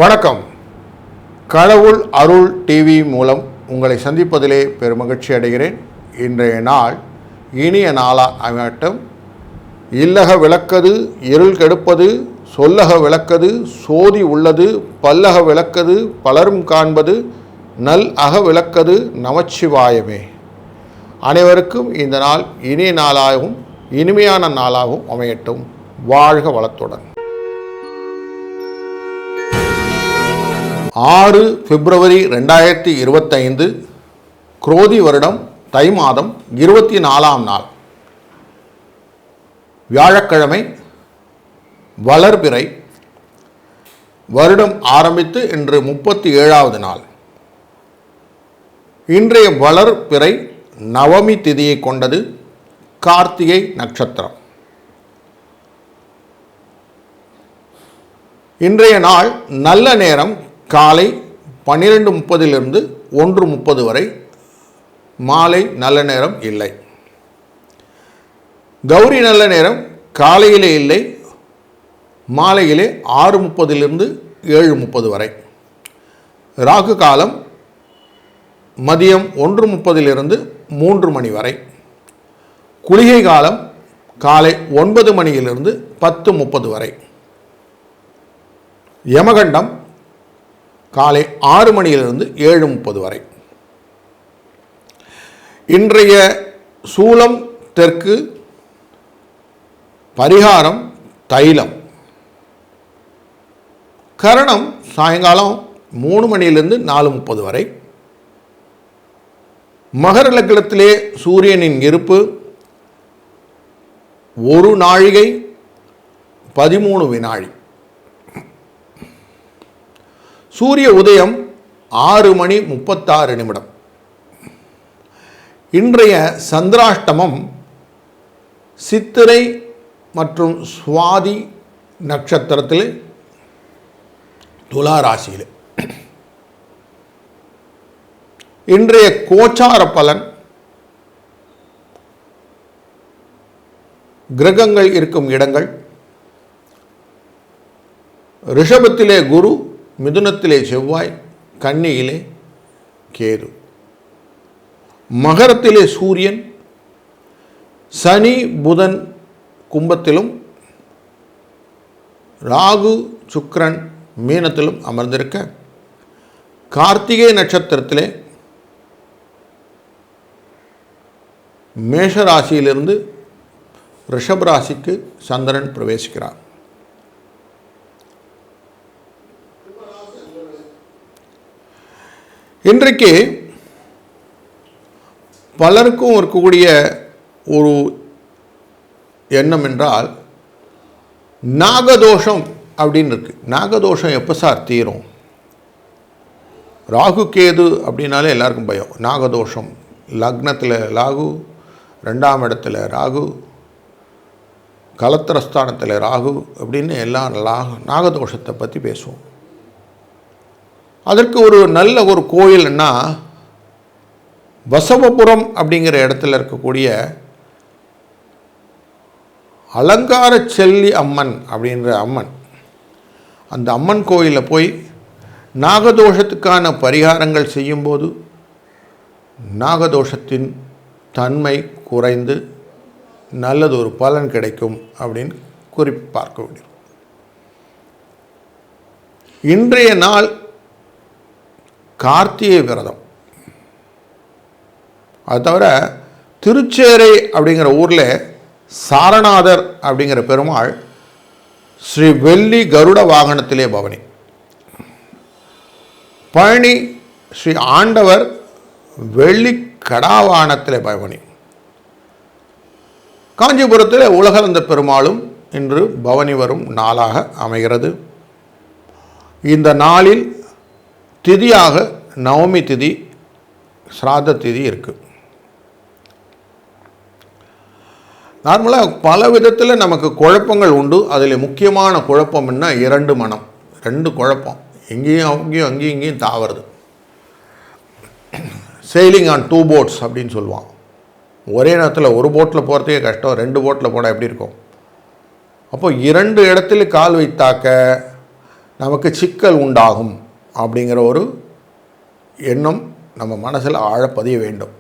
வணக்கம். கடவுள் அருள் டிவி மூலம் உங்களை சந்திப்பதிலே பெருமகிழ்ச்சி அடைகிறேன். இன்றைய நாள் இனிய நாளாகட்டும். இல்லக விளக்கது இருள் கெடுப்பது, சொல்லக விளக்கது சோதி உள்ளது, பல்லக விளக்கது பலரும் காண்பது, நல் அக விளக்கது நமச்சிவாயமே. அனைவருக்கும் இந்த நாள் இனிய நாளாகவும் இனிமையான நாளாகவும் அமையட்டும். வாழ்க வளத்துடன். 6 பிப்ரவரி 2025 குரோதி வருடம் தை மாதம் 24ஆம் நாள் வியாழக்கிழமை, வளர்பிறை. வருடம் ஆரம்பித்து இன்று 37வது நாள். இன்றைய வளர்பிறை நவமி திதியை கொண்டது. கார்த்திகை நட்சத்திரம். இன்றைய நாள் நல்ல நேரம் காலை 12:30 1:30 வரை. மாலை நல்ல நேரம் இல்லை. கௌரி நல்ல நேரம் காலையிலே இல்லை, மாலையிலே 6:30 7:30 வரை. ராகு காலம் மதியம் 1:30 3 மணி வரை. குளிகை காலம் காலை 9 மணியிலிருந்து 10:30 வரை. யமகண்டம் காலை 6 மணியிலிருந்து 7:30 வரை. இன்றைய சூலம் தெற்கு. பரிகாரம் தைலம். கரணம் சாயங்காலம் 3 மணியிலிருந்து 4:30 வரை. மகர லக்னத்திலே சூரியனின் இருப்பு 1 நாழிகை 13 வினாடி. சூரிய உதயம் 6:36. இன்றைய சந்திராஷ்டமம் சித்திரை மற்றும் சுவாதி நட்சத்திரத்தில் துலா ராசியில். இன்றைய கோச்சார பலன். கிரகங்கள் இருக்கும் இடங்கள்: ரிஷபத்திலே குரு, மிதுனத்திலே செவ்வாய், கன்னியிலே கேது, மகரத்திலே சூரியன், சனி புதன் கும்பத்திலும், ராகு சுக்கிரன் மீனத்திலும் அமர்ந்திருக்க, கார்த்திகை நட்சத்திரத்திலே மேஷ ராசியிலிருந்து ரிஷப ராசிக்கு சந்திரன் பிரவேசிக்கிறார். இன்றைக்கு பலருக்கும் இருக்கக்கூடிய ஒரு எண்ணம் என்றால், நாகதோஷம் அப்படின்னு இருக்கு. நாகதோஷம் எப்போ சார் தீரும்? ராகு கேது அப்படின்னாலே எல்லாருக்கும் பயம். நாகதோஷம், லக்னத்தில் ராகு, 2ஆம் இடத்துல ராகு, கலத்திரஸ்தானத்தில் ராகு அப்படின்னு எல்லாம் நாகதோஷத்தை பற்றி பேசுவோம். அதற்கு ஒரு நல்ல ஒரு கோயில்னா வசவபுரம் அப்படிங்கிற இடத்துல இருக்கக்கூடிய அலங்கார செல்லி அம்மன் அப்படின்ற அம்மன். அந்த அம்மன் கோயிலில் போய் நாகதோஷத்துக்கான பரிகாரங்கள் செய்யும்போது நாகதோஷத்தின் தன்மை குறைந்து நல்லது ஒரு பலன் கிடைக்கும் அப்படின்னு குறிப்பு பார்க்க வேண்டியது. இன்றைய நாள் கார்த்திகை விரதம். அது தவிர திருச்சேரை அப்படிங்கிற ஊரில் சாரநாதர் அப்படிங்கிற பெருமாள் ஸ்ரீ வெள்ளி கருட வாகனத்திலே பவனி. பழனி ஸ்ரீ ஆண்டவர் வெள்ளி கடாவாகனத்திலே பவனி. காஞ்சிபுரத்தில் உலகளந்த பெருமாளும் இன்று பவனி வரும் நாளாக அமைகிறது. இந்த நாளில் திதியாக நவமி திதி, சிராத திதி இருக்குது. நார்மலாக பல விதத்தில் நமக்கு குழப்பங்கள் உண்டு. அதில் முக்கியமான குழப்பம் என்ன? 2 மனம், 2 குழப்பம். எங்கேயும் அங்கேயும் தாவறது. செயிலிங் ஆன் 2 boats அப்படின்னு சொல்லுவான். ஒரே நேரத்தில் ஒரு போட்டில் போகிறதுக்கே கஷ்டம், 2 போட்டில் போனால் எப்படி இருக்கும்? அப்போ 2 இடத்துல கால் வைத்தாக்க நமக்கு சிக்கல் உண்டாகும் அப்படிங்கிற ஒரு எண்ணம் நம்ம மனசில் ஆழப்பதிய வேண்டும்.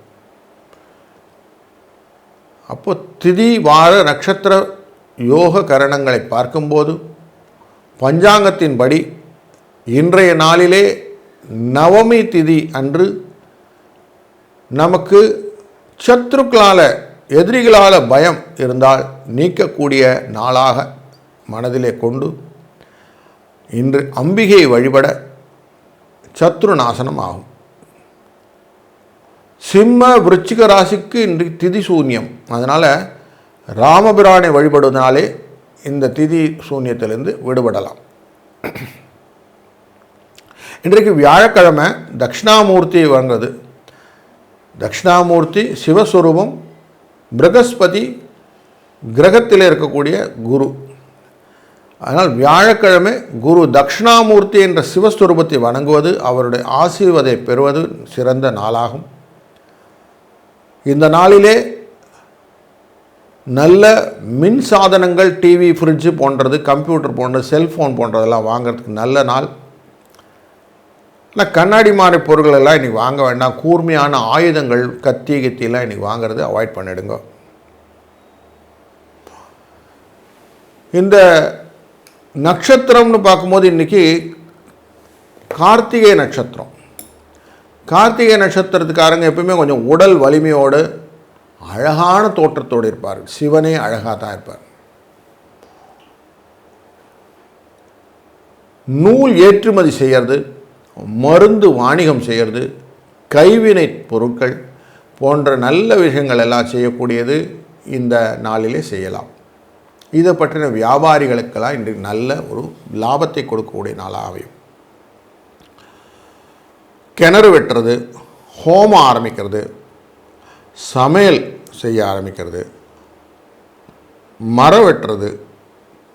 அப்போ திதி வார நட்சத்திர யோக கரணங்களை பார்க்கும்போது பஞ்சாங்கத்தின்படி இன்றைய நாளிலே நவமி திதி அன்று நமக்கு சத்ருக்களால் எதிரிகளால் பயம் இருந்தால் நீக்கக்கூடிய நாளாக மனதிலே கொண்டு இன்று அம்பிகையை வழிபட சத்ரு நாசனம் ஆகும். சிம்ம விருச்சிக ராசிக்கு இன்று திதி சூன்யம். அதனால் ராமபிரானை வழிபடுவதனாலே இந்த திதி சூன்யத்திலிருந்து விடுபடலாம். இன்றைக்கு வியாழக்கிழமை தட்சிணாமூர்த்தி வாங்குறது. தட்சிணாமூர்த்தி சிவஸ்வரூபம், பிரகஸ்பதி கிரகத்தில் இருக்கக்கூடிய குரு. அதனால் வியாழக்கிழமை குரு தட்சிணாமூர்த்தி என்ற சிவஸ்வரூபத்தை வணங்குவது, அவருடைய ஆசீர்வாதத்தை பெறுவது சிறந்த நாளாகும். இந்த நாளிலே நல்ல மின் சாதனங்கள், டிவி, ஃப்ரிட்ஜு போன்றது, கம்ப்யூட்டர் போன்றது, செல்ஃபோன் போன்றதெல்லாம் வாங்கிறதுக்கு நல்ல நாள். ஆனால் கண்ணாடி மாதிரி பொருட்கள் எல்லாம் இன்றைக்கி வாங்க வேண்டாம். கூர்மையான ஆயுதங்கள், கத்தி கித்திலாம் இன்றைக்கி வாங்கிறது அவாய்ட் பண்ணிடுங்க. இந்த நட்சத்திரம்னு பார்க்கும்போது இன்றைக்கி கார்த்திகை நட்சத்திரம். கார்த்திகை நட்சத்திரத்துக்காரங்க எப்பவுமே கொஞ்சம் உடல் வலிமையோடு அழகான தோற்றத்தோடு இருப்பார். சிவனே அழகாக தான் இருப்பார். நூல் ஏற்றுமதி செய்கிறது, மருந்து வாணிகம் செய்கிறது, கைவினை பொருட்கள் போன்ற நல்ல விஷயங்கள் எல்லாம் செய்யக்கூடியது இந்த நாளிலே செய்யலாம். இதை பற்றின வியாபாரிகளுக்கெல்லாம் இன்று நல்ல ஒரு லாபத்தை கொடுக்கக்கூடிய நாளாக அமையும். கிணறு வெட்டுறது, ஹோமம் ஆரம்பிக்கிறது, சமையல் செய்ய ஆரம்பிக்கிறது, மரம் வெட்டுறது,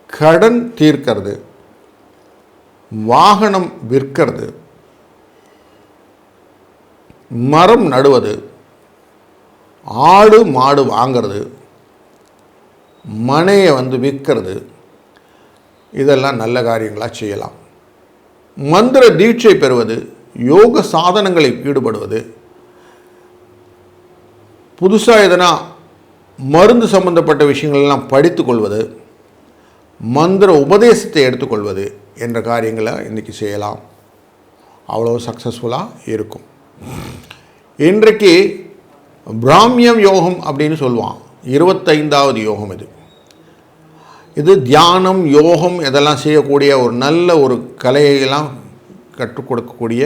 கடன் தீர்க்கிறது, வாகனம் விற்கிறது, மரம் நடுவது, ஆடு மாடு வாங்கிறது, மனையை விற்கிறது, இதெல்லாம் நல்ல காரியங்களாக செய்யலாம். மந்திர தீட்சை பெறுவது, யோக சாதனங்களில் ஈடுபடுவது, புதுசாக எதனா மருந்து சம்பந்தப்பட்ட விஷயங்களெல்லாம் படித்து கொள்வது, மந்திர உபதேசத்தை எடுத்துக்கொள்வது என்ற காரியங்களை இன்றைக்கி செய்யலாம். அவ்வளோ சக்ஸஸ்ஃபுல்லாக இருக்கும். இன்றைக்கு பிராமியம் யோகம் அப்படின்னு சொல்லுவான். 25வது யோகம் இது. இது தியானம், யோகம் இதெல்லாம் செய்யக்கூடிய ஒரு நல்ல ஒரு கலையெல்லாம் கற்றுக் கொடுக்கக்கூடிய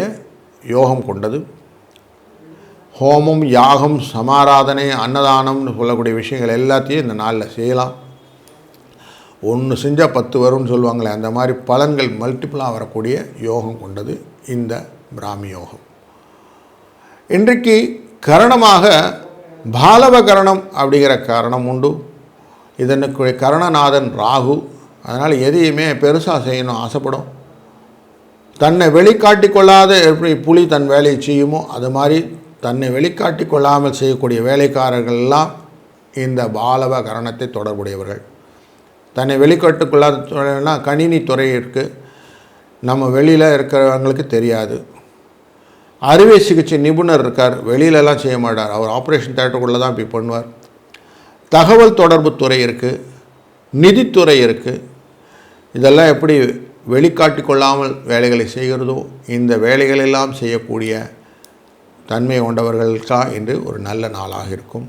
யோகம் கொண்டது. ஹோமம், யாகம், சமாராதனை, அன்னதானம்னு சொல்லக்கூடிய விஷயங்கள் எல்லாத்தையும் இந்த நாளில் செய்யலாம். ஒன்று செஞ்சால் 10 வரும்னு சொல்லுவாங்களே, அந்த மாதிரி பலன்கள் மல்டிப்புளாக வரக்கூடிய யோகம் கொண்டது இந்த பிராமி யோகம். இன்றைக்கு கரணமாக பாலவ கரணம் அப்படிங்கிற கரணம் உண்டு. இதனுக்கு கரணநாதன் ராகு. அதனால் எதையுமே பெருசாக செய்யணும் ஆசைப்படும். தன்னை வெளிக்காட்டி கொள்ளாத எப்படி புலி தன் வேலையை செய்யுமோ அது மாதிரி தன்னை வெளிக்காட்டி கொள்ளாமல் செய்யக்கூடிய வேலைக்காரர்கள்லாம் இந்த பாலவ கரணத்தை தொடர்புடையவர்கள். தன்னை வெளிக்காட்டுக்கொள்ளாத துறைனா கணினி துறை இருக்குது, நம்ம வெளியில் இருக்கிறவங்களுக்கு தெரியாது. அறுவை சிகிச்சை நிபுணர் இருக்கார், வெளியிலலாம் செய்ய மாட்டார், அவர் ஆப்ரேஷன் தேட்டருக்குள்ளே தான் போய் பண்ணுவார். தகவல் தொடர்பு துறை இருக்குது, நிதித்துறை இருக்குது. இதெல்லாம் எப்படி வெளிக்காட்டி கொள்ளாமல் வேலைகளை செய்கிறதோ இந்த வேலைகளெல்லாம் செய்யக்கூடிய தன்மை கொண்டவர்களுக்காக இன்று ஒரு நல்ல நாளாக இருக்கும்.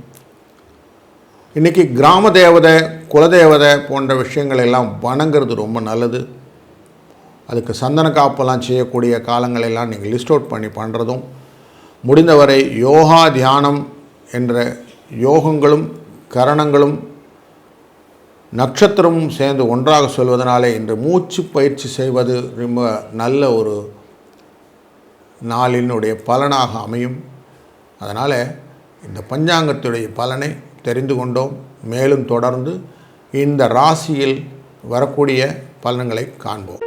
இன்றைக்கி கிராம தேவதை, குலதேவதை போன்ற விஷயங்கள் எல்லாம் வணங்கிறது ரொம்ப நல்லது. அதுக்கு சந்தன காப்பெல்லாம் செய்யக்கூடிய காலங்களெல்லாம் நீங்கள் லிஸ்ட் அவுட் பண்ணி பண்ணுறதும், முடிந்தவரை யோகா தியானம் என்ற யோகங்களும் கரணங்களும் நட்சத்திரமும் சேர்ந்து ஒன்றாக சொல்வதனாலே இன்று மூச்சு பயிற்சி செய்வது ரொம்ப நல்ல ஒரு நாளினுடைய பலனாக அமையும். அதனால் இந்த பஞ்சாங்கத்துடைய பலனை தெரிந்து கொண்டோம். மேலும் தொடர்ந்து இந்த ராசியில் வரக்கூடிய பலன்களை காண்போம்.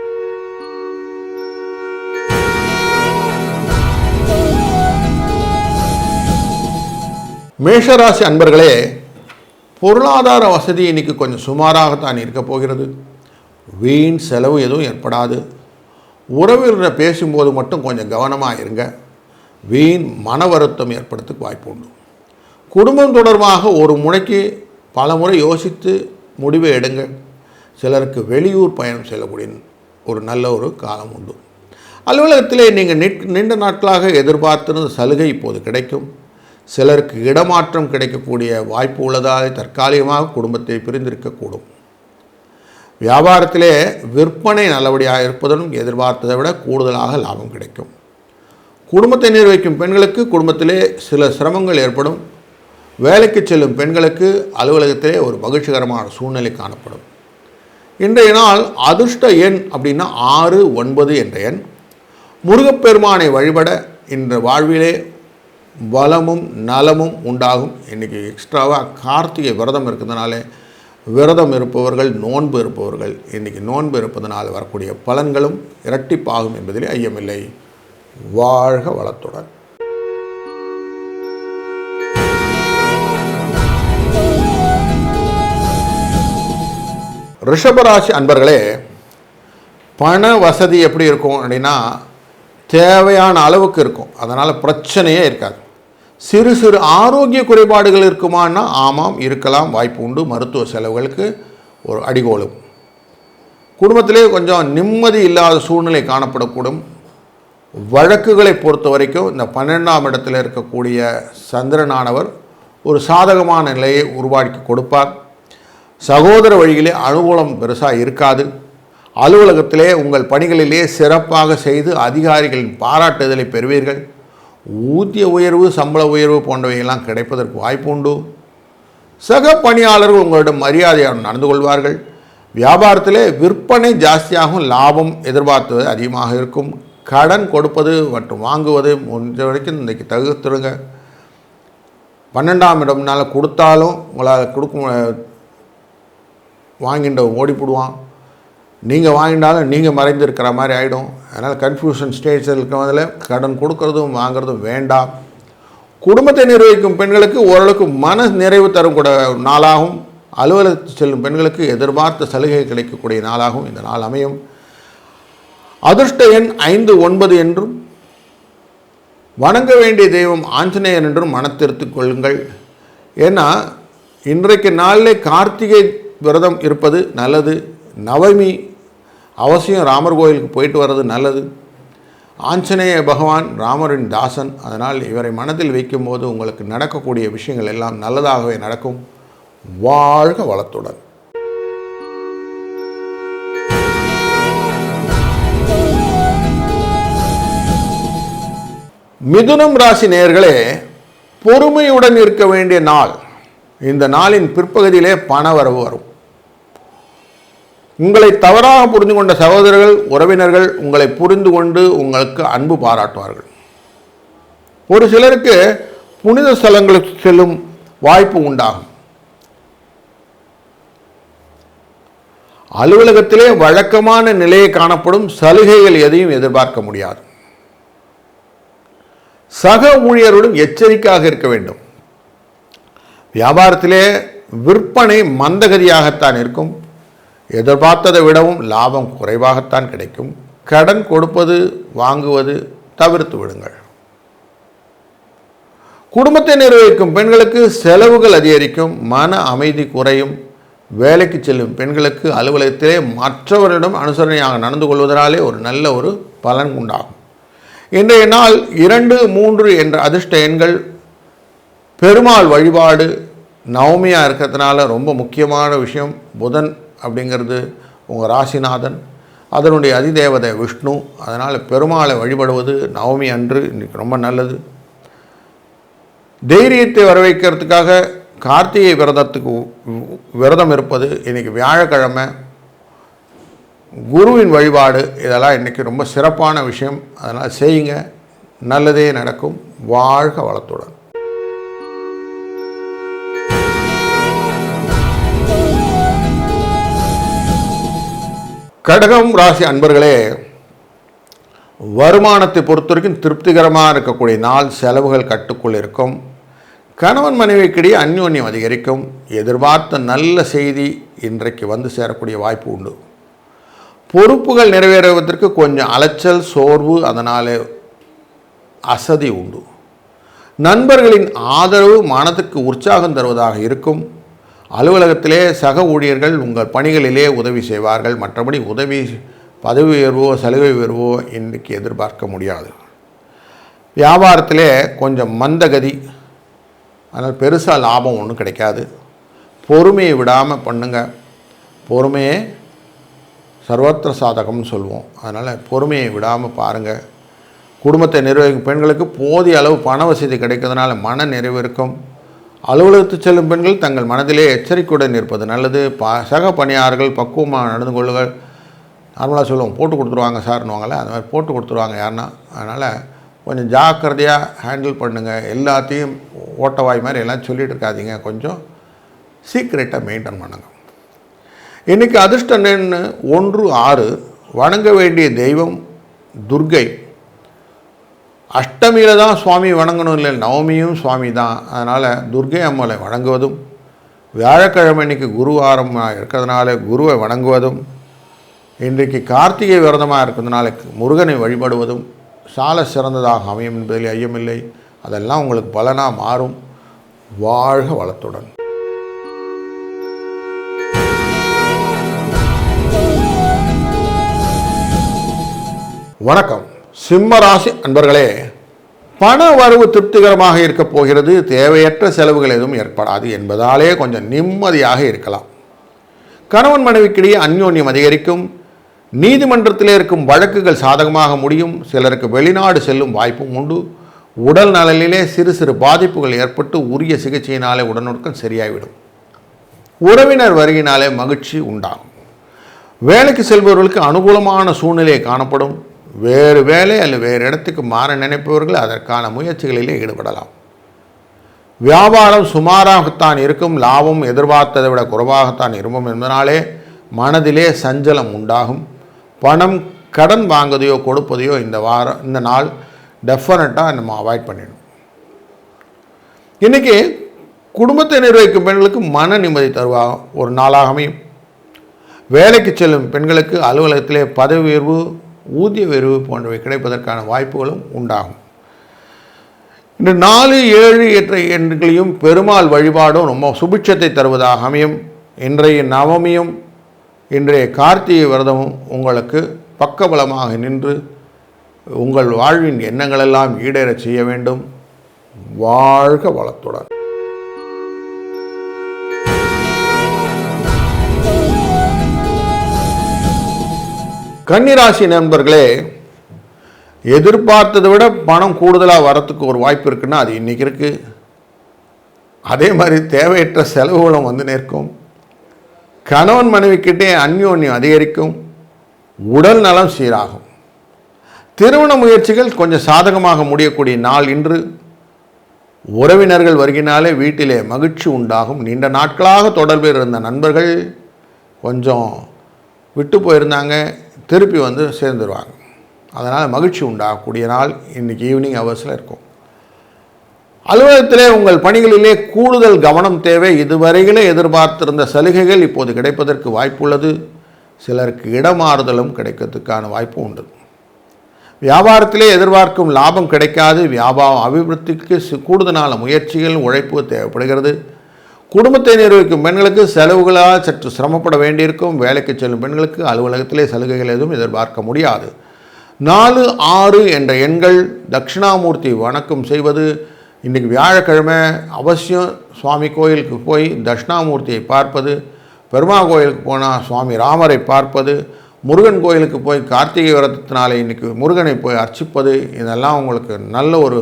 மேஷராசி அன்பர்களே, பொருளாதார வசதி இன்றைக்கி கொஞ்சம் சுமாராகத்தான் இருக்க போகிறது. வீண் செலவு எதுவும் ஏற்படாது. உறவினரை பேசும்போது மட்டும் கொஞ்சம் கவனமாக இருங்க. வீண் மன வருத்தம் ஏற்படுறதுக்கு வாய்ப்பு உண்டு. குடும்பம் தொடர்பாக ஒரு முறைக்கு பல முறை யோசித்து முடிவை எடுங்க. சிலருக்கு வெளியூர் பயணம் செல்லக்கூடிய ஒரு நல்ல ஒரு காலம் உண்டு. அலுவலகத்திலே நீங்கள் நீண்ட நாட்களாக எதிர்பார்த்திருந்த சலுகை இப்போது கிடைக்கும். சிலருக்கு இடமாற்றம் கிடைக்கக்கூடிய வாய்ப்பு உள்ளதால் தற்காலிகமாக குடும்பத்தை பிரிந்திருக்கக்கூடும். வியாபாரத்திலே விற்பனை நல்லபடியாக இருப்பதுடன் எதிர்பார்த்ததை விட கூடுதலாக லாபம் கிடைக்கும். குடும்பத்தை நிர்வகிக்கும் பெண்களுக்கு குடும்பத்திலே சில சிரமங்கள் ஏற்படும். வேலைக்கு செல்லும் பெண்களுக்கு அலுவலகத்திலே ஒரு மகிழ்ச்சிகரமான சூழ்நிலை காணப்படும். இன்றைய நாள் அதிர்ஷ்ட எண் அப்படின்னா 6, 9 என்ற எண். முருகப்பெருமானை வழிபட இன்ற வாழ்விலே பலமும் நலமும் உண்டாகும். இன்றைக்கி எக்ஸ்ட்ராவாக கார்த்திகை விரதம் இருக்கிறதுனால விரதம் இருப்பவர்கள், நோன்பு இருப்பவர்கள் இன்றைக்கி நோன்பு இருப்பதனால் வரக்கூடிய பலன்களும் இரட்டிப்பாகும் என்பதிலே ஐயமில்லை. வாழ்க வளத்துடன். ரிஷபராசி அன்பர்களே, பண வசதி எப்படி இருக்கும் அப்படின்னா தேவையான அளவுக்கு இருக்கும். அதனால் பிரச்சனையே இருக்காது. சிறு சிறு ஆரோக்கிய குறைபாடுகள் இருக்குமான்னா ஆமாம், இருக்கலாம், வாய்ப்பு உண்டு. மருத்துவ செலவுகளுக்கு ஒரு அடிகோலும். குடும்பத்திலே கொஞ்சம் நிம்மதி இல்லாத சூழ்நிலை காணப்படக்கூடும். வழக்குகளை பொறுத்த வரைக்கும் இந்த 12ஆம் இடத்தில் இருக்கக்கூடிய சந்திரனானவர் ஒரு சாதகமான நிலையை உருவாக்கி கொடுப்பார். சகோதர வழியிலே அனுகூலம் பெருசாக இருக்காது. அலுவலகத்திலே உங்கள் பணிகளிலே சிறப்பாக செய்து அதிகாரிகளின் பாராட்டுதலை பெறுவீர்கள். ஊதிய உயர்வு, சம்பள உயர்வு போன்றவையெல்லாம் கிடைப்பதற்கு வாய்ப்பு உண்டு. சக பணியாளர்கள் உங்களிடம் மரியாதையாக நடந்து கொள்வார்கள். வியாபாரத்திலே விற்பனை ஜாஸ்தியாகும், லாபம் எதிர்பார்த்தது அதிகமாக இருக்கும். கடன் கொடுப்பது மற்றும் வாங்குவது முடிஞ்ச வரைக்கும் இன்றைக்கி தவிர்த்துடுங்க. 12ஆம் இடம்னால கொடுத்தாலும் உங்களால் வாங்கின்ற ஓடிப்பிடுவான். நீங்கள் வாங்கினாலும் நீங்கள் மறைந்திருக்கிற மாதிரி ஆகிடும். அதனால் கன்ஃபியூஷன் ஸ்டேஜில் இருக்கிறதில் கடன் கொடுக்கறதும் வாங்கிறதும் வேண்டாம். குடும்பத்தை நிர்வகிக்கும் பெண்களுக்கு ஓரளவுக்கு மன நிறைவு தரும் கூட நாளாகும். அலுவலகத்தில் செல்லும் பெண்களுக்கு எதிர்பார்த்த சலுகை கிடைக்கக்கூடிய நாளாகவும் இந்த நாள் அமையும். அதிர்ஷ்ட எண் 5, 9 என்றும் வணங்க வேண்டிய தெய்வம் ஆஞ்சநேயர் என்றும் மனத்திருத்திக் கொள்ளுங்கள். ஏன்னா இன்றைக்கு நாளிலே கார்த்திகை விரதம் இருப்பது நல்லது. நவமி அவசியம் ராமர் கோயிலுக்கு போயிட்டு வர்றது நல்லது. ஆஞ்சநேய பகவான் ராமரின் தாசன். அதனால் இவரை மனதில் வைக்கும்போது உங்களுக்கு நடக்கக்கூடிய விஷயங்கள் எல்லாம் நல்லதாகவே நடக்கும். வாழ்க வளத்துடன். மிதுனம் ராசி நேயர்களே, பொறுமையுடன் இருக்க வேண்டிய நாள். இந்த நாளின் பிற்பகுதியிலே பணவரவு வரும். உங்களை தவறாக புரிந்து கொண்ட சகோதரர்கள், உறவினர்கள் உங்களை புரிந்து கொண்டு உங்களுக்கு அன்பு பாராட்டுவார்கள். ஒரு சிலருக்கு புனித ஸ்தலங்களுக்கு செல்லும் வாய்ப்பு உண்டாகும். அலுவலகத்திலே வழக்கமான நிலையை காணப்படும். சலுகைகள் எதையும் எதிர்பார்க்க முடியாது. சக ஊழியருடன் எச்சரிக்கையாக இருக்க வேண்டும். வியாபாரத்திலே விற்பனை மந்தகதியாகத்தான் இருக்கும். எதிர்பார்த்ததை விடவும் லாபம் குறைவாகத்தான் கிடைக்கும். கடன் கொடுப்பது வாங்குவது தவிர்த்து விடுங்கள். குடும்பத்தை நிர்வகிக்கும் பெண்களுக்கு செலவுகள் அதிகரிக்கும், மன அமைதி குறையும். வேலைக்கு செல்லும் பெண்களுக்கு அலுவலகத்திலே மற்றவரிடம் அனுசரணையாக நடந்து கொள்வதனாலே ஒரு நல்ல ஒரு பலன் உண்டாகும். இன்றைய நாள் 2, 3 என்ற அதிர்ஷ்ட எண்கள். பெருமாள் வழிபாடு நவமியாக இருக்கிறதுனால ரொம்ப முக்கியமான விஷயம். புதன் அப்படிங்கிறது உங்கள் ராசிநாதன், அதனுடைய அதிதேவதை விஷ்ணு. அதனால் பெருமாளை வழிபடுவது நவமி அன்று இன்றைக்கி ரொம்ப நல்லது. தைரியத்தை வரவைக்கிறதுக்காக கார்த்திகை விரதம் இருப்பது இன்றைக்கி வியாழக்கிழமை. குருவின் வழிபாடு இதெல்லாம் இன்றைக்கி ரொம்ப சிறப்பான விஷயம். அதனால் செய்யுங்க, நல்லதே நடக்கும். வாழ்க வளத்துடன். கடகம் ராசி அன்பர்களே, வருமானத்தை பொறுத்த வரைக்கும் திருப்திகரமாக இருக்கக்கூடிய நாள். செலவுகள் கட்டுக்குள் இருக்கும். கணவன் மனைவிக்கிடையே அந்யோன்யம் அதிகரிக்கும். எதிர்பார்த்த நல்ல செய்தி இன்றைக்கு வந்து சேரக்கூடிய வாய்ப்பு உண்டு. பொறுப்புகள் நிறைவேறுவதற்கு கொஞ்சம் அலைச்சல், சோர்வு, அதனால் அசதி உண்டு. நண்பர்களின் ஆதரவு மனதுக்கு உற்சாகம் தருவதாக இருக்கும். அலுவலகத்திலே சக ஊழியர்கள் உங்கள் பணிகளிலே உதவி செய்வார்கள். மற்றபடி பதவி உயர்வோ சலுகை உயர்வோ இன்றைக்கு எதிர்பார்க்க முடியாது. வியாபாரத்திலே கொஞ்சம் மந்தகதி, அதனால் பெருசாக லாபம் ஒன்றும் கிடைக்காது. பொறுமையை விடாமல் பண்ணுங்க. பொறுமையே சர்வத்திர சாதகம்னு சொல்லுவோம். அதனால் பொறுமையை விடாமல் பாருங்கள். குடும்பத்தை நிர்வகிக்கும் பெண்களுக்கு போதிய அளவு பண வசதி கிடைக்கிறதுனால மன நிறைவு இருக்கும். அலுவலகத்துக்கு செல்லும் பெண்கள் தங்கள் மனதிலே எச்சரிக்கையுடன் இருப்பது நல்லது. சக பணியாளர்கள் பக்குவமாக நடந்து கொள்ளுங்கள். நார்மலாக சொல்லுவோம், போட்டு கொடுத்துருவாங்க சார்னுவாங்கள்ல, அந்த மாதிரி போட்டு கொடுத்துருவாங்க யாருன்னா. அதனால் கொஞ்சம் ஜாக்கிரதையாக ஹேண்டில் பண்ணுங்கள். எல்லாத்தையும் ஓட்டவாய் மாதிரி எல்லாம் சொல்லிகிட்டு இருக்காதீங்க. கொஞ்சம் சீக்ரெட்டாக மெயின்டைன் பண்ணுங்கள். இன்றைக்கி அதிர்ஷ்டம் 1-6. வணங்க வேண்டிய தெய்வம் துர்கை. அஷ்டமியில் தான் சுவாமி வணங்கணும் இல்லை, நவமியும் சுவாமி தான். அதனால் துர்கை அம்மனை வணங்குவதும், வியாழக்கிழமை இன்றைக்கி குருவாரமாக இருக்கிறதுனால குருவை வணங்குவதும், இன்றைக்கு கார்த்திகை விரதமாக இருக்கிறதுனால முருகனை வழிபடுவதும் சால சிறந்ததாக அமையும் என்பதில் ஐயமில்லை. அதெல்லாம் உங்களுக்கு பலனாக மாறும். வாழ்க வளத்துடன். வணக்கம் சிம்மராசி அன்பர்களே, பண வரவு திருப்திகரமாக இருக்கப் போகிறது. தேவையற்ற செலவுகள் எதுவும் ஏற்படாது என்பதாலே கொஞ்சம் நிம்மதியாக இருக்கலாம். கணவன் மனைவிக்கிடையே அந்யோன்யம் அதிகரிக்கும். நீதிமன்றத்தில் இருக்கும் வழக்குகள் சாதகமாக முடியும். சிலருக்கு வெளிநாடு செல்லும் வாய்ப்பும் உண்டு. உடல் நலனிலே சிறு சிறு பாதிப்புகள் ஏற்பட்டு உரிய சிகிச்சையினாலே உடனுக்குடன் சரியாகிவிடும். உறவினர் வருகையினாலே மகிழ்ச்சி உண்டாகும். வேலைக்கு செல்பவர்களுக்கு அனுகூலமான சூழ்நிலை காணப்படும். வேறு வேலை அல்லது வேறு இடத்துக்கு மாற நினைப்பவர்கள் அதற்கான முயற்சிகளிலே ஈடுபடலாம். வியாபாரம் சுமாராகத்தான் இருக்கும். லாபம் எதிர்பார்த்ததை விட குறைவாகத்தான் இருக்கும் என்பதனாலே மனதிலே சஞ்சலம் உண்டாகும். பணம் கடன் வாங்குவதையோ கொடுப்பதையோ இந்த நாள் டெஃபினட்டாக நம்ம அவாய்ட் பண்ணிடணும். இன்றைக்கி குடும்பத்தை நிர்வகிக்கும் பெண்களுக்கு மன நிம்மதி தருவாக ஒரு நாளாக அமையும். வேலைக்கு செல்லும் பெண்களுக்கு அலுவலகத்திலே பதவி உயர்வு, ஊதிய உயர்வு போன்றவை கிடைப்பதற்கான வாய்ப்புகளும் உண்டாகும். இந்த 4, 7 என்ற எண்களையும் பெருமாள் வழிபாடும் ரொம்ப சுபிட்சத்தை தருவதாக அமையும். இன்றைய நவமியும் இன்றைய கார்த்திகை விரதமும் உங்களுக்கு பக்கபலமாக நின்று உங்கள் வாழ்வின் எண்ணங்களெல்லாம் ஈடேறச் செய்ய வேண்டும். வாழ்க வளத்துடன். கன்னிராசி நண்பர்களே, எதிர்பார்த்ததை விட பணம் கூடுதலாக வரத்துக்கு ஒரு வாய்ப்பு இருக்குன்னா அது இன்றைக்கி இருக்குது. அதே மாதிரி தேவையற்ற செலவுகளும் வந்து நிற்கும். கணவன் மனைவிக்கிட்டே அந்யோன்யம் அதிகரிக்கும். உடல் நலம் சீராகும். திருமண முயற்சிகள் கொஞ்சம் சாதகமாக முடியக்கூடிய நாள் இன்று. உறவினர்கள் வருகினாலே வீட்டிலே மகிழ்ச்சி உண்டாகும். நீண்ட நாட்களாக தொடர்பில் இருந்த நண்பர்கள் கொஞ்சம் விட்டு போயிருந்தாங்க, திருப்பி வந்து சேர்ந்துருவாங்க. அதனால் மகிழ்ச்சி உண்டாகக்கூடிய நாள் இன்றைக்கி ஈவினிங் ஹவர்ஸில் இருக்கும். அலுவலகத்திலே உங்கள் பணிகளிலே கூடுதல் கவனம் தேவை. இதுவரையிலே எதிர்பார்த்திருந்த சலுகைகள் இப்போது கிடைப்பதற்கு வாய்ப்புள்ளது. சிலருக்கு இடமாறுதலும் கிடைக்கிறதுக்கான வாய்ப்பு உண்டு. வியாபாரத்திலே எதிர்பார்க்கும் லாபம் கிடைக்காது. வியாபாரம் அபிவிருத்திக்கு கூடுதலான முயற்சிகள், உழைப்பு தேவைப்படுகிறது. குடும்பத்தை நிர்வகிக்கும் பெண்களுக்கு செலவுகளால் சற்று சிரமப்பட வேண்டியிருக்கும். வேலைக்கு செல்லும் பெண்களுக்கு அலுவலகத்திலே சலுகைகள் எதுவும் எதிர்பார்க்க முடியாது. 4, 6 என்ற எண்கள் தட்சிணாமூர்த்தி வணக்கம் செய்வது. இன்றைக்கி வியாழக்கிழமை அவசியம் சுவாமி கோயிலுக்கு போய் தட்சிணாமூர்த்தியை பார்ப்பது, பெருமாள் கோயிலுக்கு போனால் சுவாமி ராமரை பார்ப்பது, முருகன் கோயிலுக்கு போய் கார்த்திகை விரதத்தினாலே இன்றைக்கி முருகனை போய் அர்ச்சிப்பது, இதெல்லாம் உங்களுக்கு நல்ல ஒரு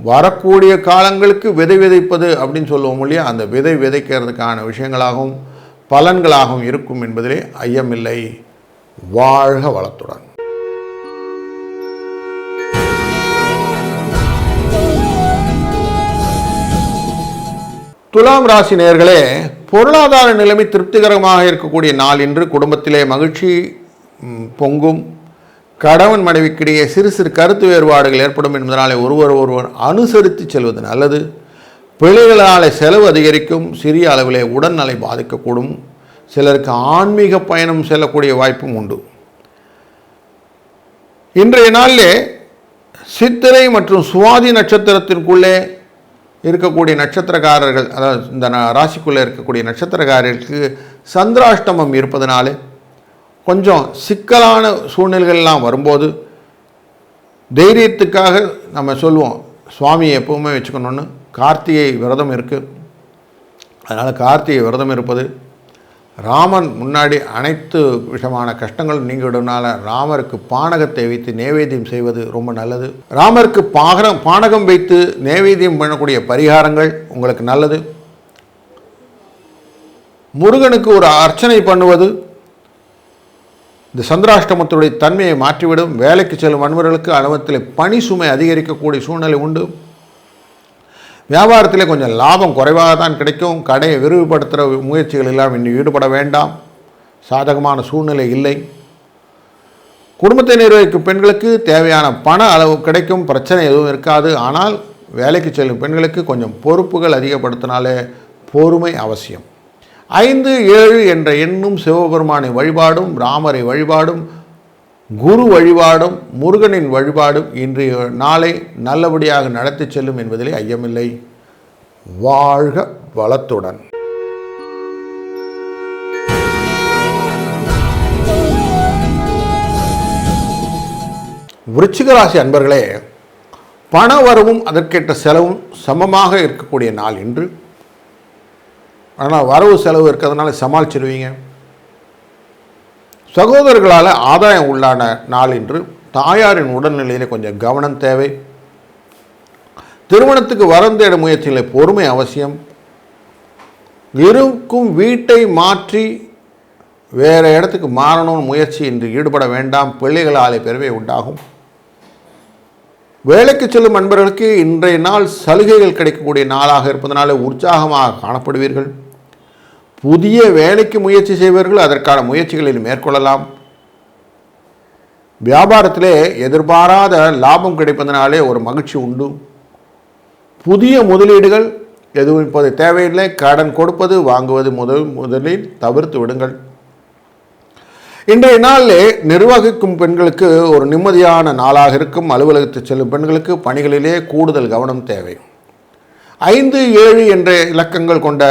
வரக்கூடிய காலங்களுக்கு விதை விதைப்பது அப்படின்னு சொல்லுவோம் இல்லையா, அந்த விதை விதைக்கிறதுக்கான விஷயங்களாகவும் பலன்களாகவும் இருக்கும் என்பதிலே ஐயமில்லை. வாழ்க வளத்துடன். துலாம் ராசி நேயர்களே, பொருளாதார நிலைமை திருப்திகரமாக இருக்கக்கூடிய நாள் இன்று. குடும்பத்திலே மகிழ்ச்சி பொங்கும். கணவன் மனைவிக்கிடையே சிறு சிறு கருத்து வேறுபாடுகள் ஏற்படும் என்பதனாலே ஒருவர் அனுசரித்து செல்வது நல்லது. பிள்ளைகளால் செலவு அதிகரிக்கும். சிறிய அளவிலே உடல்நலை பாதிக்கக்கூடும். சிலருக்கு ஆன்மீக பயணம் செல்லக்கூடிய வாய்ப்பும் உண்டு. இன்றைய நாளிலே சித்திரை மற்றும் சுவாதி நட்சத்திரத்திற்குள்ளே இருக்கக்கூடிய நட்சத்திரக்காரர்கள், அதாவது இந்த ராசிக்குள்ளே இருக்கக்கூடிய நட்சத்திரக்காரர்களுக்கு சந்திராஷ்டமம் இருப்பதனாலே கொஞ்சம் சிக்கலான சூழ்நிலைகள்லாம் வரும்போது தைரியத்துக்காக நம்ம சொல்லுவோம், சுவாமியை எப்பவுமே வச்சுக்கணுன்னு. கார்த்திகை விரதம் இருக்குது, அதனால் கார்த்திகை விரதம் இருப்பது, ராமன் முன்னாடி அனைத்து விஷமான கஷ்டங்களும் நீங்கிவிடுனால ராமருக்கு பானகத்தை வைத்து நேவேத்தியம் செய்வது ரொம்ப நல்லது. ராமருக்கு பானகம் வைத்து நேவேத்தியம் பண்ணக்கூடிய பரிகாரங்கள் உங்களுக்கு நல்லது. முருகனுக்கு ஒரு அர்ச்சனை பண்ணுவது இந்த சந்திராஷ்டமத்துடைய தன்மையை மாற்றிவிடும். வேலைக்கு செல்லும் அன்பர்களுக்கு அலுவலகத்தில் பணி சுமை அதிகரிக்கக்கூடிய சூழ்நிலை உண்டு. வியாபாரத்தில் கொஞ்சம் லாபம் குறைவாக தான் கிடைக்கும். கடையை விரிவுபடுத்துகிற முயற்சிகள் எல்லாம் இன்னும் ஈடுபட வேண்டாம், சாதகமான சூழ்நிலை இல்லை. குடும்பத்தை நிர்வகிக்கும் பெண்களுக்கு தேவையான பண அளவு கிடைக்கும், பிரச்சனை எதுவும் இருக்காது. ஆனால் வேலைக்கு செல்லும் பெண்களுக்கு கொஞ்சம் பொறுப்புகள் அதிகப்படுத்தினாலே பொறுமை அவசியம். 5, 7 என்ற எண்ணும் சிவபெருமானை வழிபாடும், ராமரை வழிபாடும், குரு வழிபாடும், முருகனின் வழிபாடும் இன்றைய நாளை நல்லபடியாக நடத்தி செல்லும் என்பதிலே ஐயமில்லை. வாழ்க வளத்துடன். விருச்சிக ராசி அன்பர்களே, பண வரவும் அதற்கேற்ற செலவும் சமமாக இருக்கக்கூடிய நாள் இன்று. ஆனால் வரவு செலவு இருக்கிறதுனால சமாளிச்சிடுவீங்க. சகோதரர்களால் ஆதாயம் உள்ளான நாள் இன்று. தாயாரின் உடல்நிலையில் கொஞ்சம் கவனம் தேவை. திருமணத்துக்கு வரம் தேட முயற்சியில் பொறுமை அவசியம். இருக்கும் வீட்டை மாற்றி வேறு இடத்துக்கு மாறணும்னு முயற்சி இன்று ஈடுபட வேண்டாம். பிள்ளைகளாலே பெருமை உண்டாகும். வேலைக்கு செல்லும் நண்பர்களுக்கு இன்றைய நாள் சலுகைகள் கிடைக்கக்கூடிய நாளாக இருப்பதனால உற்சாகமாக காணப்படுவீர்கள். புதிய வேலைக்கு முயற்சி செய்வர்கள் அதற்கான முயற்சிகளில் மேற்கொள்ளலாம். வியாபாரத்திலே எதிர்பாராத லாபம் கிடைப்பதனாலே ஒரு மகிழ்ச்சி உண்டு. புதிய முதலீடுகள் எதுவும் இப்போது தேவையில்லை. கடன் கொடுப்பது வாங்குவது முதலில் தவிர்த்து விடுங்கள். இன்றைய நாளிலே நிர்வகிக்கும் பெண்களுக்கு ஒரு நிம்மதியான நாளாக இருக்கும். அலுவலகத்தில் செல்லும் பெண்களுக்கு பணிகளிலே கூடுதல் கவனம் தேவை. 5, 7 என்ற இலக்கங்கள் கொண்ட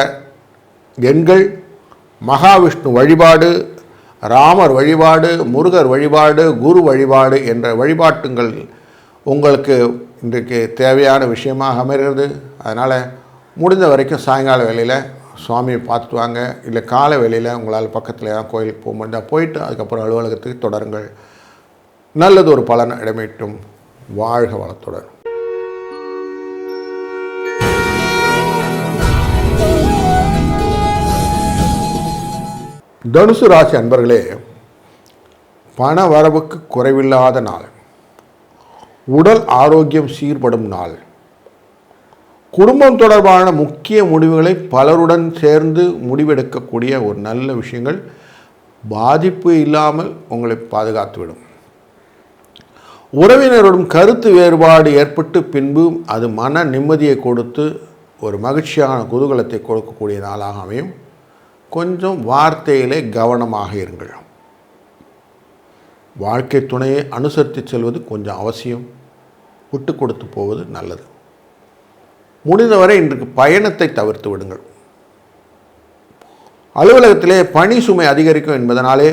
எண்கள் மகாவிஷ்ணு வழிபாடு, ராமர் வழிபாடு, முருகர் வழிபாடு, குரு வழிபாடு என்ற வழிபாட்டுங்கள் உங்களுக்கு இன்றைக்கு தேவையான விஷயமாக அமைகிறது. அதனால் முடிந்த வரைக்கும் சாயங்கால வேளையில் சுவாமியை பார்த்துட்டு வாங்க. இல்லை காலை வேளையில் உங்களால் பக்கத்தில் ஏதாவது கோயிலுக்கு போக முடிந்தால் போயிட்டு அதுக்கப்புறம் அலுவலகத்துக்கு தொடருங்கள். நல்லது ஒரு பலன் இடமேட்டும். வாழ்க வளத்துடன். தனுசு ராசி அன்பர்களே, பண வரவுக்கு குறைவில்லாத நாள். உடல் ஆரோக்கியம் சீர்படும் நாள். குடும்பம் தொடர்பான முக்கிய முடிவுகளை பலருடன் சேர்ந்து முடிவெடுக்கக்கூடிய ஒரு நல்ல விஷயங்கள் பாதிப்பு இல்லாமல் உங்களை பாதுகாத்துவிடும். உறவினருடன் கருத்து வேறுபாடு ஏற்பட்டு பின்பு அது மன நிம்மதியை கொடுத்து ஒரு மகிழ்ச்சியான குதூகலத்தை கொடுக்கக்கூடிய நாளாக அமையும். கொஞ்சம் வார்த்தையிலே கவனமாக இருங்கள். வாழ்க்கை துணையை அனுசரித்து செல்வது கொஞ்சம் அவசியம். விட்டு கொடுத்து போவது நல்லது. முடிந்தவரை இன்றைக்கு பயணத்தை தவிர்த்து விடுங்கள். அலுவலகத்திலே பணி சுமை அதிகரிக்கும் என்பதனாலே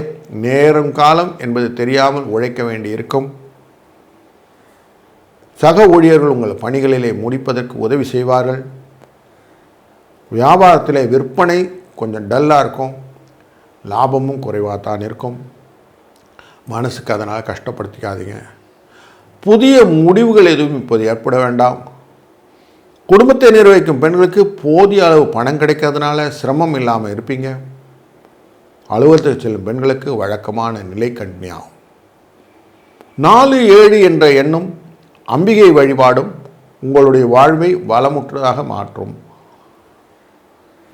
நேரம் காலம் என்பது தெரியாமல் உழைக்க வேண்டியிருக்கும். சக ஊழியர்கள் உங்கள் பணிகளிலே முடிப்பதற்கு உதவி செய்வார்கள். வியாபாரத்திலே விற்பனை கொஞ்சம் டல்லாக இருக்கும். லாபமும் குறைவாக தான் இருக்கும். மனசுக்கு அதனால் கஷ்டப்படுத்திக்காதீங்க. புதிய முடிவுகள் எதுவும் இப்போது ஏற்பட வேண்டாம். குடும்பத்தை நிர்வகிக்கும் பெண்களுக்கு போதிய அளவு பணம் கிடைக்கிறதுனால சிரமம் இல்லாமல் இருப்பீங்க. அலுவலகத்துக்கு செல்லும் பெண்களுக்கு வழக்கமான நிலை கடுமையாகும். 4, 7 என்ற எண்ணும் அம்பிகை வழிபாடும் உங்களுடைய வாழ்வை வளமுற்றதாக மாற்றும்.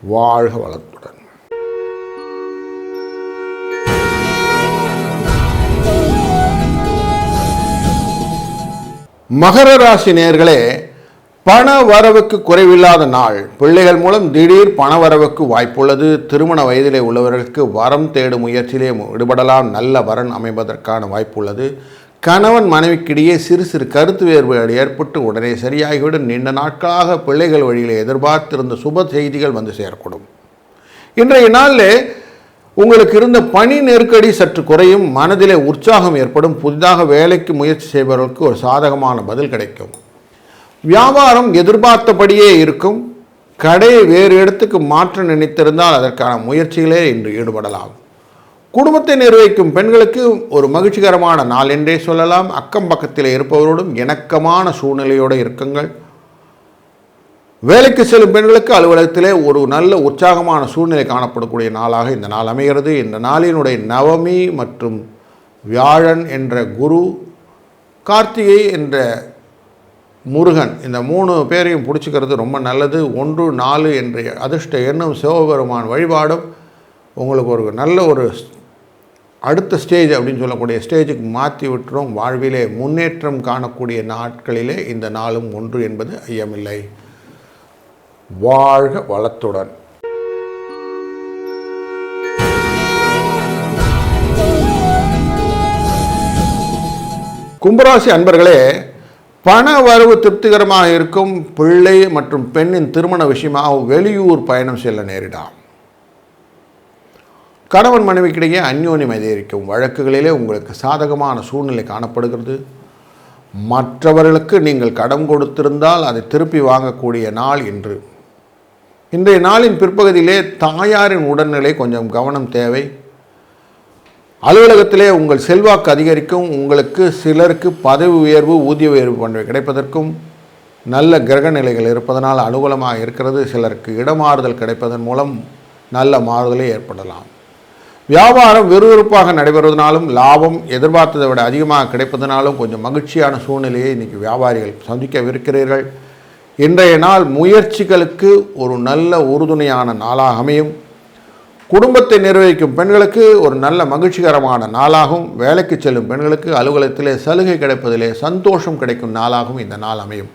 வாழ்க வளத்துடன். மகர ராசி நேயர்களே, பண வரவுக்கு குறைவில்லாத நாள். பிள்ளைகள் மூலம் திடீர் பண வரவுக்கு வாய்ப்புள்ளது. திருமண வயதிலே உள்ளவர்களுக்கு வரம் தேடும் முயற்சியிலே ஈடுபடலாம். நல்ல வரன் அமைவதற்கான வாய்ப்புள்ளது. கணவன் மனைவிக்கிடையே சிறு சிறு கருத்து வேறுபாடு ஏற்பட்டு உடனே சரியாகிவிடும். நீண்ட நாட்களாக பிள்ளைகள் வழியில் எதிர்பார்த்திருந்த சுப செய்திகள் வந்து சேரக்கூடும். இன்றைய நாளில் உங்களுக்கு இருந்த பணி நெருக்கடி சற்று குறையும். மனதிலே உற்சாகம் ஏற்படும். புதிதாக வேலைக்கு முயற்சி செய்பவர்களுக்கு ஒரு சாதகமான பதில் கிடைக்கும். வியாபாரம் எதிர்பார்த்தபடியே இருக்கும். கடையை வேறு இடத்துக்கு மாற்ற நினைத்திருந்தால் அதற்கான முயற்சிகளே இன்று ஈடுபடலாம். குடும்பத்தை நிர்வகிக்கும் பெண்களுக்கு ஒரு மகிழ்ச்சிகரமான நாள் என்றே சொல்லலாம். அக்கம் பக்கத்தில் இருப்பவரோடும் இணக்கமான சூழ்நிலையோடு இருக்குங்கள். வேலைக்கு செல்லும் பெண்களுக்கு அலுவலகத்திலே ஒரு நல்ல உற்சாகமான சூழ்நிலை காணப்படக்கூடிய நாளாக இந்த நாள் அமைகிறது. இந்த நாளினுடைய நவமி மற்றும் வியாழன் என்ற குரு, கார்த்திகை என்ற முருகன், இந்த 3 பேரையும் பிடிச்சிக்கிறது ரொம்ப நல்லது. 1, 4 என்ற அதிர்ஷ்ட எண்ணும் சிவபெருமான் வழிபாடும் உங்களுக்கு ஒரு நல்ல ஒரு அடுத்த ஸ்டேஜ் அப்படின்னு சொல்லக்கூடிய ஸ்டேஜுக்கு மாற்றி விட்டுரும். வாழ்விலே முன்னேற்றம் காணக்கூடிய நாட்களிலே இந்த நாளும் ஒன்று என்பது ஐயமில்லை. வாழ்க வளத்துடன். கும்பராசி அன்பர்களே, பண வரவு திருப்திகரமாக இருக்கும். பிள்ளை மற்றும் பெண்ணின் திருமண விஷயமாக வெளியூர் பயணம் செல்ல நேரிடாம். கணவன் மனைவிக்கிடையே அந்யோன்யம் அதிகரிக்கும். வழக்குகளிலே உங்களுக்கு சாதகமான சூழ்நிலை காணப்படுகிறது. மற்றவர்களுக்கு நீங்கள் கடன் கொடுத்திருந்தால் அதை திருப்பி வாங்கக்கூடிய நாள் இன்று. இன்றைய நாளின் பிற்பகுதியிலே தாயாரின் உடல்நிலை கொஞ்சம் கவனம் தேவை. அலுவலகத்திலே உங்கள் செல்வாக்கு அதிகரிக்கும். உங்களுக்கு சிலருக்கு பதவி உயர்வு, ஊதிய உயர்வு போன்றவை கிடைப்பதற்கும் நல்ல கிரக நிலைகள் இருப்பதனால் அனுகூலமாக இருக்கிறது. சிலருக்கு இடமாறுதல் கிடைப்பதன் மூலம் நல்ல மாறுதலே ஏற்படலாம். வியாபாரம் விறுவிறுப்பாக நடைபெறுவதனாலும் லாபம் எதிர்பார்த்ததை விட அதிகமாக கிடைப்பதனாலும் கொஞ்சம் மகிழ்ச்சியான சூழ்நிலையை இன்றைக்கி வியாபாரிகள் சந்திக்கவிருக்கிறீர்கள். இன்றைய நாள் முயற்சிகளுக்கு ஒரு நல்ல உறுதுணையான நாளாக அமையும். குடும்பத்தை நிர்வகிக்கும் பெண்களுக்கு ஒரு நல்ல மகிழ்ச்சிகரமான நாளாகும். வேலைக்கு செல்லும் பெண்களுக்கு அலுவலகத்திலே சலுகை கிடைப்பதிலே சந்தோஷம் கிடைக்கும் நாளாகவும் இந்த நாள் அமையும்.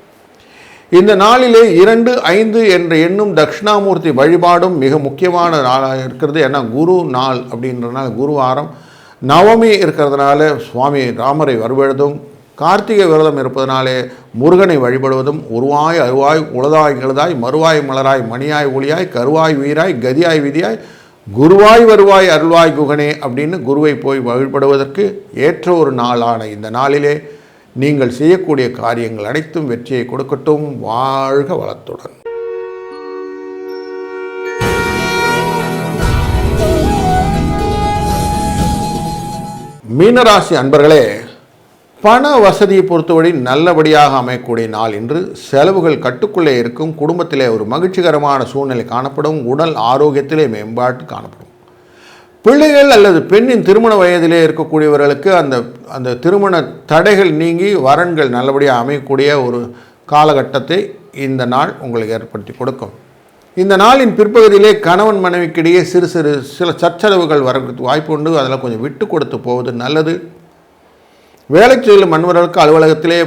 இந்த நாளிலே 2, 5 என்ற எண்ணும் தட்சிணாமூர்த்தி வழிபாடும் மிக முக்கியமான நாளாக இருக்கிறது. ஏன்னா குரு நாள் அப்படின்றனால குருவாரம், நவமி இருக்கிறதுனால சுவாமி ராமரை வழிபடுவதும், கார்த்திகை விரதம் இருப்பதனாலே முருகனை வழிபடுவதும், உருவாய் அருவாய் உளதாய் எழுதாய் மறுவாய் மலராய் மணியாய் ஒளியாய் கருவாய் வீராய் கதியாய் விதியாய் குருவாய் வருவாய் அருள்வாய் குகனே அப்படின்னு குருவை போய் வழிபடுவதற்கு ஏற்ற ஒரு நாளான இந்த நாளிலே நீங்கள் செய்யக்கூடிய காரியங்கள் அனைத்தும் வெற்றியை கொடுக்கட்டும். வாழ்க வளத்துடன். மீனராசி அன்பர்களே, பண வசதியை பொறுத்தவரை நல்லபடியாக அமையக்கூடிய நாள் இன்று. செலவுகள் கட்டுக்குள்ளே இருக்கும். குடும்பத்திலே ஒரு மகிழ்ச்சிகரமான சூழ்நிலை காணப்படும். உடல் ஆரோக்கியத்திலே மேம்பாட்டு காணப்படும். பிள்ளைகள் அல்லது பெண்ணின் திருமண வயதிலே இருக்கக்கூடியவர்களுக்கு அந்த திருமண தடைகள் நீங்கி வரன்கள் நல்லபடியாக அமையக்கூடிய ஒரு காலகட்டத்தை இந்த நாள் உங்களுக்கு ஏற்படுத்தி கொடுக்கும். இந்த நாளின் பிற்பகுதியிலே கணவன் மனைவிக்கிடையே சில சச்சரவுகள் வரதுக்கு வாய்ப்பு உண்டு. அதில் கொஞ்சம் விட்டு கொடுத்து போவது நல்லது. வேலைக்கு செல்லும் அன்பர்களுக்கு அலுவலகத்திலே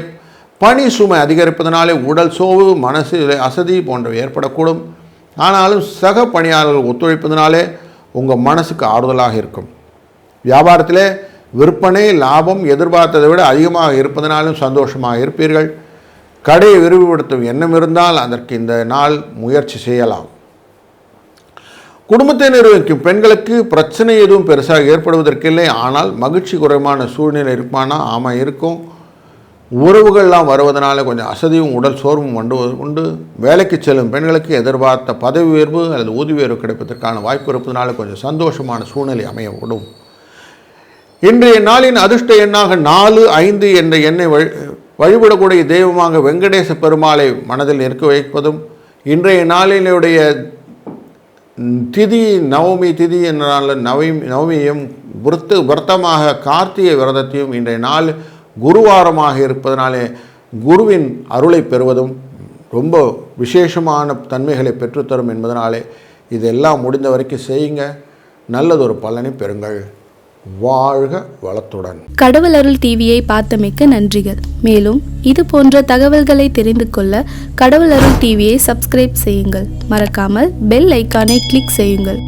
பணி சுமை அதிகரிப்பதனாலே உடல் சோர்வு, மனசு அசதி போன்றவை ஏற்படக்கூடும். ஆனாலும் சக பணியாளர்கள் ஒத்துழைப்பதனாலே உங்கள் மனசுக்கு ஆறுதலாக இருக்கும். வியாபாரத்திலே விற்பனை லாபம் எதிர்பார்த்ததை விட அதிகமாக இருப்பதனாலும் சந்தோஷமாக இருப்பீர்கள். கடையை விரிவுபடுத்தும் எண்ணம் இருந்தால் அதற்கு இந்த நாள் முயற்சி செய்யலாம். குடும்பத்தை நிர்வகிக்கும் பெண்களுக்கு பிரச்சனை எதுவும் பெருசாக ஏற்படுவதற்கில்லை. ஆனால் மகிழ்ச்சி குறைவான சூழ்நிலை இருப்பானா? ஆமாம், இருக்கும். உறவுகள்லாம் வருவதனால கொஞ்சம் அசதியும் உடல் சோர்வும் உண்டு. வேலைக்கு செல்லும் பெண்களுக்கு எதிர்பார்த்த பதவி உயர்வு அல்லது ஊதிய உயர்வு கிடைப்பதற்கான வாய்ப்பு இருப்பதனால கொஞ்சம் சந்தோஷமான சூழ்நிலை அமையக்கூடும். இன்றைய நாளின் அதிர்ஷ்ட எண்ணாக 4, 5 என்ற எண்ணை வழிபடக்கூடிய தெய்வமாக வெங்கடேச பெருமாளை மனதில் நிற்க வைப்பதும், இன்றைய நாளினுடைய திதி நவமி திதி என்ற நவமியும் விரதமாக கார்த்திகை விரதத்தையும் இன்றைய நாள் குருவாரமாக இருப்பதனாலே குருவின் அருளை பெறுவதும் ரொம்ப விசேஷமான தன்மைகளை பெற்றுத்தரும் என்பதனாலே இதெல்லாம் முடிந்த வரைக்கும் செய்யுங்க. நல்லதொரு பலனை பெறுங்கள். வாழ்க வளத்துடன். கடவுள் அருள் டிவியை பார்த்தமைக்க நன்றிகள். மேலும் இது போன்ற தகவல்களை தெரிந்து கொள்ள கடவுள் அருள் டிவியை சப்ஸ்கிரைப் செய்யுங்கள். மறக்காமல் பெல் ஐக்கானை கிளிக் செய்யுங்கள்.